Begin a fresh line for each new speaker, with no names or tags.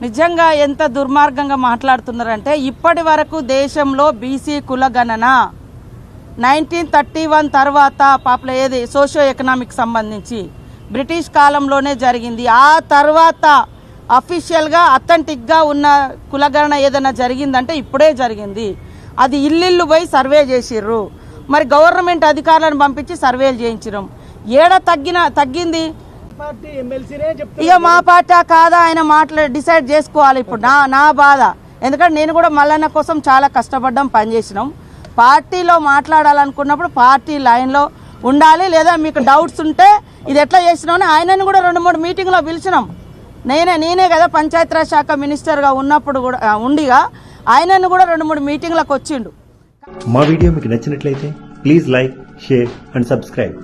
నిజంగా ఎంత దుర్మార్గంగా మాట్లాడుతున్నారంటే ఇప్పటి వరకు దేశంలో బీసీ కులగణన 1931 తర్వాత పాపుల ఏది సోషియో ఎకనామిక్ సంబంధించి బ్రిటిష్ కాలంలోనే జరిగింది. ఆ తర్వాత అఫీషియల్గా అథెంటిక్గా ఉన్న కులగణన ఏదైనా జరిగిందంటే ఇప్పుడే జరిగింది. అది ఇల్లు పోయి సర్వే చేసిర్రు. మరి గవర్నమెంట్ అధికారులను పంపించి సర్వేలు చేయించడం ఏడ తగ్గింది. ఇక మా పార్టీ కాదా ఆయన డిసైడ్ చేసుకోవాలి. ఇప్పుడు నా బాధ, ఎందుకంటే నేను కూడా మల్లన్న కోసం చాలా కష్టపడ్డాం, పనిచేసినాం. పార్టీలో మాట్లాడాలనుకున్నప్పుడు పార్టీ లైన్లో ఉండాలి. లేదా మీకు డౌట్స్ ఉంటే ఇది ఎట్లా చేసినామని ఆయనని కూడా 2-3 మీటింగ్లో పిలిచినాం. నేనే కదా పంచాయతీరాజ్ శాఖ మినిస్టర్గా ఉన్నప్పుడు కూడా ఉండిగా ఆయనను కూడా 2-3 మీటింగ్లకు వచ్చిండు.
మా వీడియో మీకు నచ్చినట్లయితే please like, share and subscribe.